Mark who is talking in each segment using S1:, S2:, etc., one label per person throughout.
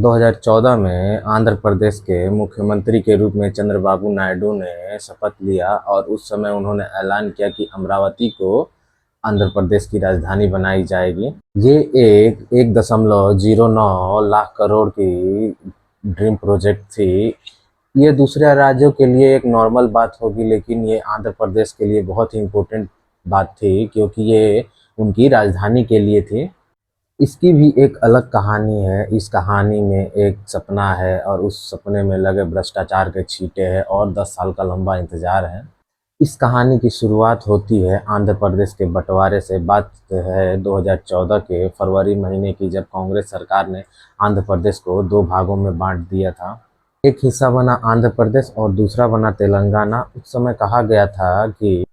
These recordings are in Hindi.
S1: 2014 में आंध्र प्रदेश के मुख्यमंत्री के रूप में चंद्रबाबू नायडू ने शपथ लिया और उस समय उन्होंने ऐलान किया कि अमरावती को आंध्र प्रदेश की राजधानी बनाई जाएगी। ये एक 1.09 लाख करोड़ की ड्रीम प्रोजेक्ट थी। ये दूसरे राज्यों के लिए एक नॉर्मल बात होगी, लेकिन ये आंध्र प्रदेश के लिए बहुत ही इम्पोर्टेंट बात थी क्योंकि ये उनकी राजधानी के लिए थी। इसकी भी एक अलग कहानी है। इस कहानी में एक सपना है और उस सपने में लगे भ्रष्टाचार के छींटे हैं और 10 साल का लंबा इंतजार है। इस कहानी की शुरुआत होती है आंध्र प्रदेश के बंटवारे से। बात है 2014 के फरवरी महीने की, जब कांग्रेस सरकार ने आंध्र प्रदेश को दो भागों में बांट दिया था। एक हिस्सा बना आंध्र प्रदेश और दूसरा बना तेलंगाना। उस समय कहा गया था कि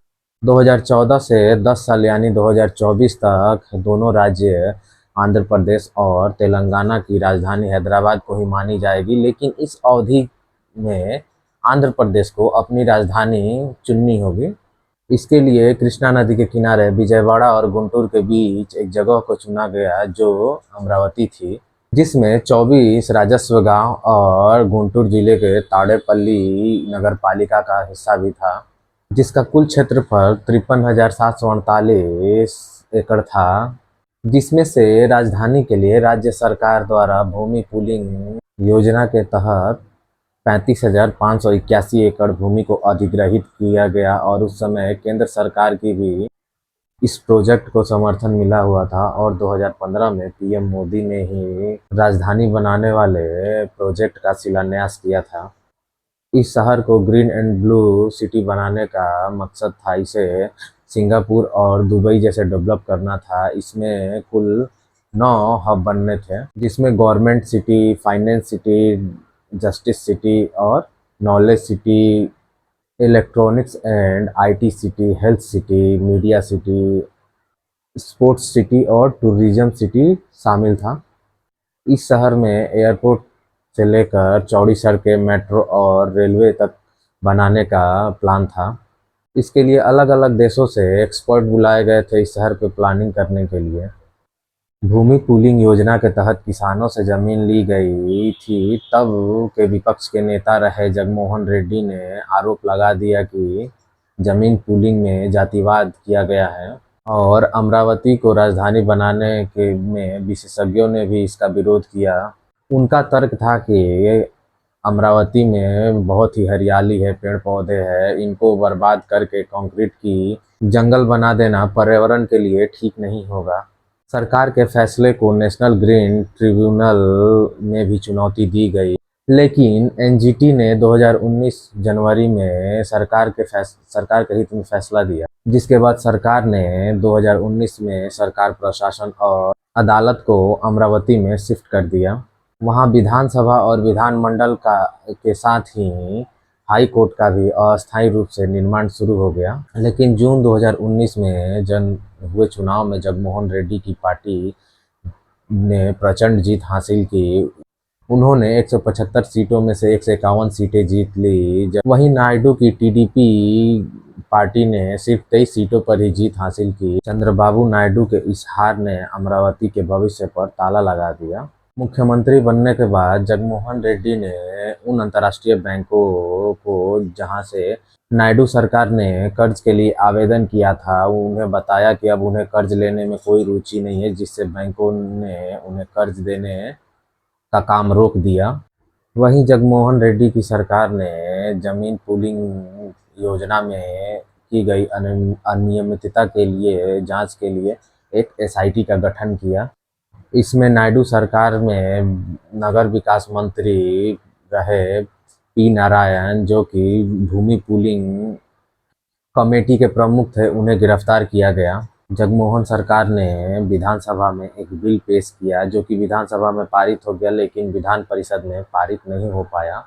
S1: 2014 से 10 साल यानी 2024 तक दोनों राज्य आंध्र प्रदेश और तेलंगाना की राजधानी हैदराबाद को ही मानी जाएगी, लेकिन इस अवधि में आंध्र प्रदेश को अपनी राजधानी चुननी होगी। इसके लिए कृष्णा नदी के किनारे विजयवाड़ा और गुंटूर के बीच एक जगह को चुना गया जो अमरावती थी, जिसमें 24 राजस्व गांव और गुंटूर जिले के ताड़ेपल्ली नगर पालिका का हिस्सा भी था, जिसका कुल क्षेत्रफल 53,748 एकड़ था, जिसमें से राजधानी के लिए राज्य सरकार द्वारा भूमि पूलिंग योजना के तहत 35,581 एकड़ भूमि को अधिग्रहित किया गया और उस समय केंद्र सरकार की भी इस प्रोजेक्ट को समर्थन मिला हुआ था और 2015 में पीएम मोदी ने ही राजधानी बनाने वाले प्रोजेक्ट का शिलान्यास किया था। इस शहर को ग्रीन एंड ब्लू सिटी बनाने का मकसद था। इसे सिंगापुर और दुबई जैसे डेवलप करना था। इसमें कुल 9 हब बनने थे, जिसमें government city, finance city, justice city और knowledge city, electronics and IT city, health city, media city, sports city और टूरिज्म सिटी शामिल था। इस शहर में एयरपोर्ट से लेकर चौड़ी सड़कें, मेट्रो और रेलवे तक बनाने का प्लान था। इसके लिए अलग अलग देशों से एक्सपर्ट बुलाए गए थे इस शहर पे प्लानिंग करने के लिए। भूमि पूलिंग योजना के तहत किसानों से जमीन ली गई थी। तब के विपक्ष के नेता रहे जगनमोहन रेड्डी ने आरोप लगा दिया कि जमीन पूलिंग में जातिवाद किया गया है और अमरावती को राजधानी बनाने के में विशेषज्ञों ने भी इसका विरोध किया। उनका तर्क था कि अमरावती में बहुत ही हरियाली है, पेड़ पौधे हैं, इनको बर्बाद करके कंक्रीट की जंगल बना देना पर्यावरण के लिए ठीक नहीं होगा। सरकार के फैसले को नेशनल ग्रीन ट्रिब्यूनल में भी चुनौती दी गई, लेकिन एनजीटी ने 2019 जनवरी में सरकार के हित में फैसला दिया, जिसके बाद सरकार ने 2019 में सरकार प्रशासन और अदालत को अमरावती में शिफ्ट कर दिया। वहां विधानसभा और विधानमंडल का के साथ ही हाई कोर्ट का भी अस्थायी रूप से निर्माण शुरू हो गया। लेकिन जून 2019 में हुए चुनाव में जगनमोहन रेड्डी की पार्टी ने प्रचंड जीत हासिल की। उन्होंने 175 सीटों में से 151 सीटें जीत ली। वहीं नायडू की टीडीपी पार्टी ने सिर्फ 23 सीटों पर ही जीत हासिल की। चंद्रबाबू नायडू के इस हार ने अमरावती के भविष्य पर ताला लगा दिया। मुख्यमंत्री बनने के बाद जगनमोहन रेड्डी ने उन अंतर्राष्ट्रीय बैंकों को जहां से नायडू सरकार ने कर्ज के लिए आवेदन किया था, उन्हें बताया कि अब उन्हें कर्ज लेने में कोई रुचि नहीं है, जिससे बैंकों ने उन्हें कर्ज देने का काम रोक दिया। वहीं जगनमोहन रेड्डी की सरकार ने जमीन पूलिंग योजना में की गई अनियमितता के लिए जांच के लिए एक एसआईटी का गठन किया। इसमें नायडू सरकार में नगर विकास मंत्री रहे पी नारायण, जो कि भूमि पूलिंग कमेटी के प्रमुख थे, उन्हें गिरफ्तार किया गया। जगनमोहन सरकार ने विधानसभा में एक बिल पेश किया जो कि विधानसभा में पारित हो गया, लेकिन विधान परिषद में पारित नहीं हो पाया।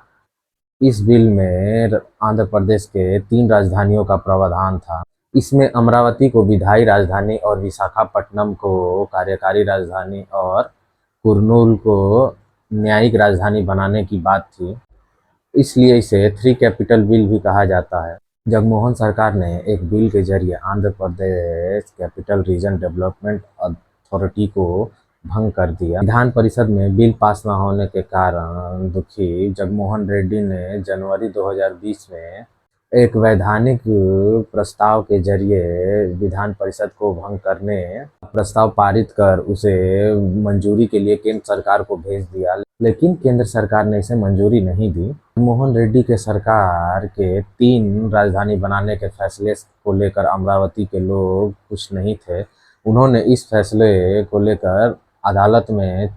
S1: इस बिल में आंध्र प्रदेश के 3 राजधानियों का प्रावधान था। इसमें अमरावती को विधायी राजधानी और विशाखापट्टनम को कार्यकारी राजधानी और कुर्नूल को न्यायिक राजधानी बनाने की बात थी। इसलिए इसे 3 कैपिटल बिल भी कहा जाता है। जगनमोहन सरकार ने एक बिल के जरिए Andhra Pradesh capital region development authority को भंग कर दिया। विधान परिषद में बिल पास न होने के कारण दुखी जगमोहन रेड्डी ने जनवरी 2020 में एक वैधानिक प्रस्ताव के जरिए विधान परिषद को भंग करने प्रस्ताव पारित कर उसे मंजूरी के लिए केंद्र सरकार को भेज दिया, लेकिन केंद्र सरकार ने इसे मंजूरी नहीं दी। मोहन रेड्डी के सरकार के 3 राजधानी बनाने के फैसले को लेकर अमरावती के लोग खुश नहीं थे। उन्होंने इस फैसले को लेकर अदालत में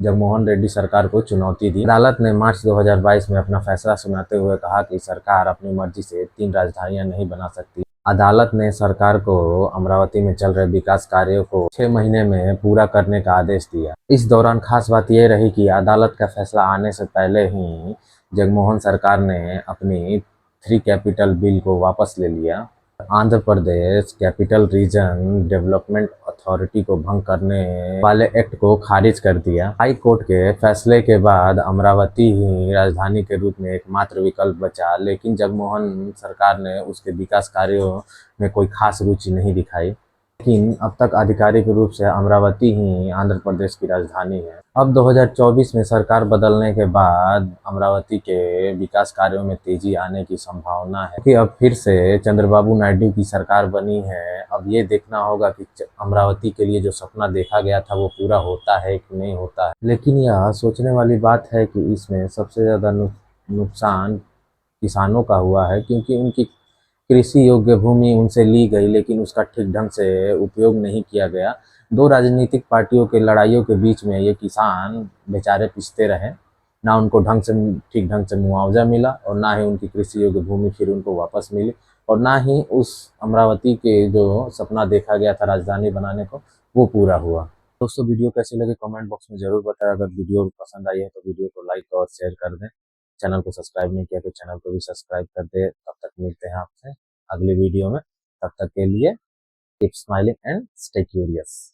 S1: जगमोहन रेड्डी सरकार को चुनौती दी। अदालत ने मार्च 2022 में अपना फैसला सुनाते हुए कहा कि सरकार अपनी मर्जी से 3 राजधानियां नहीं बना सकती। अदालत ने सरकार को अमरावती में चल रहे विकास कार्यों को 6 महीने में पूरा करने का आदेश दिया। इस दौरान खास बात यह रही कि अदालत का फैसला आने से पहले ही जगमोहन सरकार ने अपनी 3 कैपिटल बिल को वापस ले लिया। Andhra Pradesh capital region development authority को भंग करने वाले एक्ट को खारिज कर दिया। हाई कोर्ट के फैसले के बाद अमरावती ही राजधानी के रूप में एकमात्र विकल्प बचा, लेकिन जगमोहन सरकार ने उसके विकास कार्यों में कोई खास रुचि नहीं दिखाई। लेकिन अब तक आधिकारिक रूप से अमरावती ही आंध्र प्रदेश की राजधानी है। अब 2024 में सरकार बदलने के बाद अमरावती के विकास कार्यों में तेजी आने की संभावना है कि अब फिर से चंद्रबाबू नायडू की सरकार बनी है। अब ये देखना होगा कि अमरावती के लिए जो सपना देखा गया था वो पूरा होता है कि नहीं होता है। लेकिन यह सोचने वाली बात है कि इसमें सबसे ज़्यादा नुकसान किसानों का हुआ है, क्योंकि उनकी कृषि योग्य भूमि उनसे ली गई, लेकिन उसका ठीक ढंग से उपयोग नहीं किया गया। 2 राजनीतिक पार्टियों के लड़ाइयों के बीच में ये किसान बेचारे पिसते रहे। ना उनको ठीक ढंग से मुआवजा मिला और ना ही उनकी कृषि योग्य भूमि फिर उनको वापस मिली, और ना ही उस अमरावती के जो सपना देखा गया था राजधानी बनाने को वो पूरा हुआ। दोस्तों, वीडियो कैसे लगे कमेंट बॉक्स में ज़रूर बताएं। अगर वीडियो पसंद आई है तो वीडियो को लाइक और शेयर कर दें। चैनल को सब्सक्राइब नहीं किया तो चैनल को भी सब्सक्राइब कर दें। तब तक मिलते हैं आपसे अगले वीडियो में। तब तक के लिए keep smiling and stay curious.